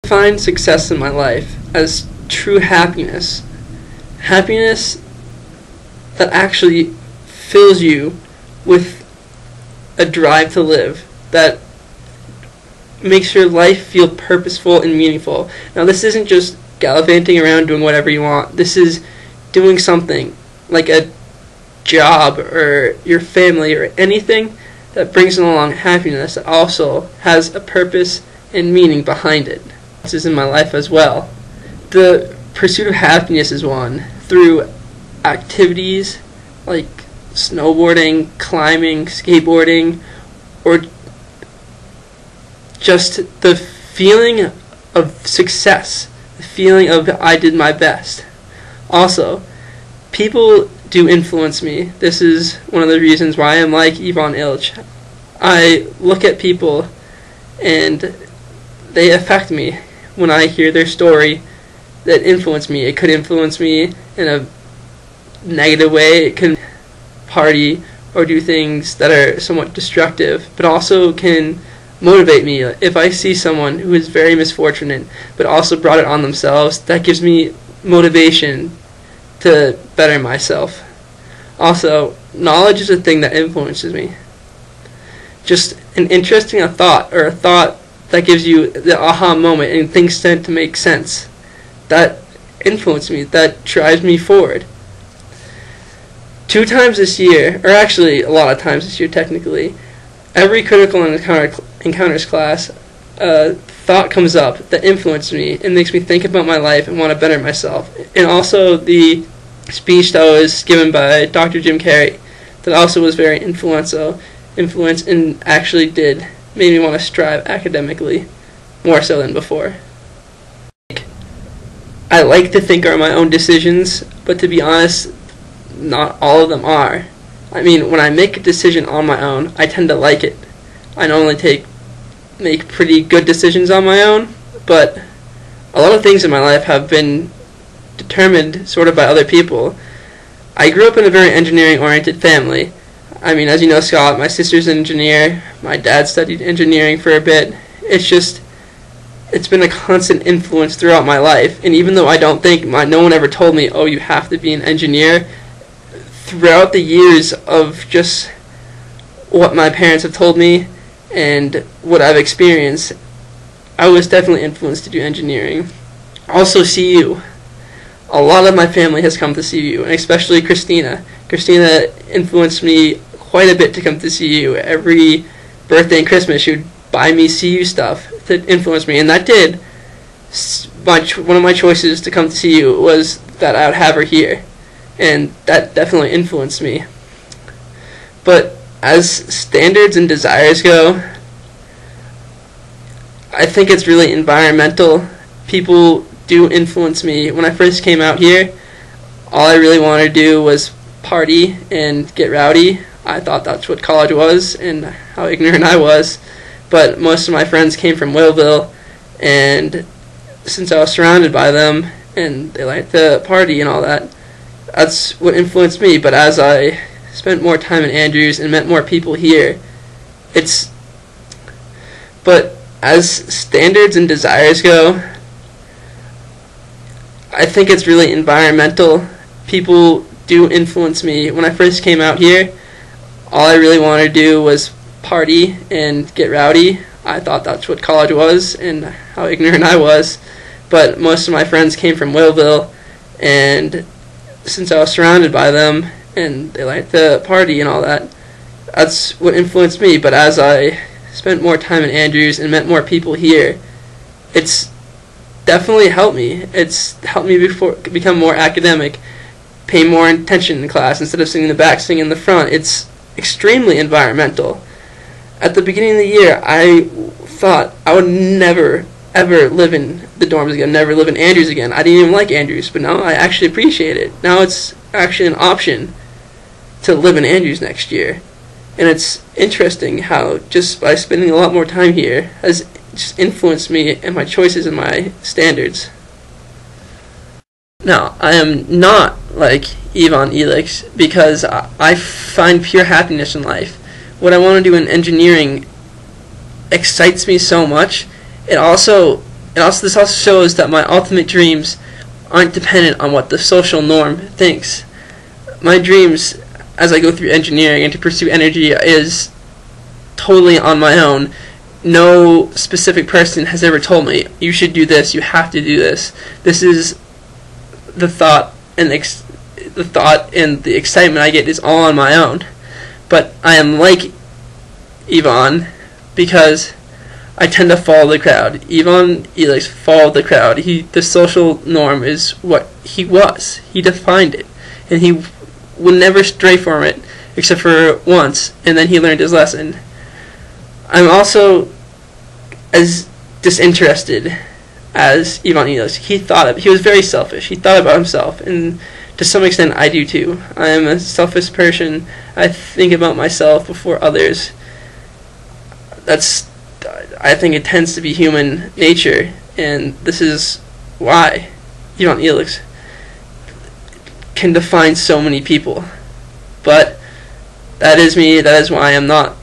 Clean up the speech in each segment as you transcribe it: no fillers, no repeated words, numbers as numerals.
Find success in my life as true happiness. Happiness that actually fills you with a drive to live, that makes your life feel purposeful and meaningful. Now, this isn't just gallivanting around doing whatever you want. This is doing something like a job or your family or anything that brings along happiness that also has a purpose and meaning behind it. This is in my life as well. The pursuit of happiness is one through activities like snowboarding, climbing, skateboarding, or just the feeling of success, the feeling of I did my best. Also, people do influence me. This is one of the reasons why I'm like Ilych. I look at people and they affect me when I hear their story that influence me. It could influence me in a negative way. It can party or do things that are somewhat destructive, but also can motivate me. If I see someone who is very misfortunate but also brought it on themselves, that gives me motivation to better myself. Also, knowledge is a thing that influences me. Just an interesting thought, or a thought that gives you the aha moment and things tend to make sense, that influences me, that drives me forward. 2 times this year, or actually a lot of times this year technically, every critical encounters class, a thought comes up that influences me and makes me think about my life and want to better myself. And also the speech that was given by Dr. Jim Carrey that also was very influential and actually made me want to strive academically more so than before. I like to think are my own decisions, but to be honest, not all of them are. I mean, when I make a decision on my own, I tend to like it. I normally make pretty good decisions on my own, but a lot of things in my life have been determined sort of by other people. I grew up in a very engineering-oriented family. I mean, as you know, Scott, my sister's an engineer. My dad studied engineering for a bit. It's been a constant influence throughout my life. And even though I don't think no one ever told me, oh, you have to be an engineer, throughout the years of just what my parents have told me and what I've experienced, I was definitely influenced to do engineering. Also, CU. A lot of my family has come to CU, and especially Christina. Christina influenced me quite a bit to come to CU. Every birthday and Christmas, she would buy me CU stuff to influence me, and that did. One of my choices to come to CU was that I would have her here, and that definitely influenced me. But as standards and desires go, I think it's really environmental. People do influence me. When I first came out here, all I really wanted to do was party and get rowdy. I thought that's what college was and how ignorant I was. But most of my friends came from Willville, and since I was surrounded by them and they liked to party and all that, that's what influenced me. But as I spent more time in Andrews and met more people here, but as standards and desires go, I think it's really environmental. People do influence me. When I first came out here, all I really wanted to do was party and get rowdy. I thought that's what college was and how ignorant I was. But most of my friends came from Willville, and since I was surrounded by them and they liked to party and all that, that's what influenced me. But as I spent more time in Andrews and met more people here, it's definitely helped me. It's helped me become more academic, pay more attention in class. Instead of sitting in the back, sitting in the front. It's extremely environmental. At the beginning of the year, I thought I would never, ever live in the dorms again, never live in Andrews again. I didn't even like Andrews, but now I actually appreciate it. Now it's actually an option to live in Andrews next year. And it's interesting how just by spending a lot more time here has just influenced me and my choices and my standards. Now, I am not like Ilych because I find pure happiness in life. What I want to do in engineering excites me so much. It also this also shows that my ultimate dreams aren't dependent on what the social norm thinks. My dreams, as I go through engineering and to pursue energy, is totally on my own. No specific person has ever told me, you should do this, you have to do this. This is the thought and the excitement I get is all on my own. But I am like Ivan because I tend to follow the crowd. Ivan Ilych followed the crowd. The social norm is what he was. He defined it, and he would never stray from it except for once, and then he learned his lesson. I'm also as disinterested as Ivan Ilych. He was very selfish. He thought about himself, and to some extent I do too. I am a selfish person. I think about myself before others. I think it tends to be human nature, and this is why Ivan Ilych can define so many people. But that is me. That is why I'm not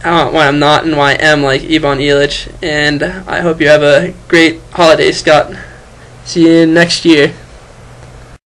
and why I am like Ivan Ilych. And I hope you have a great holiday, Scott. See you next year.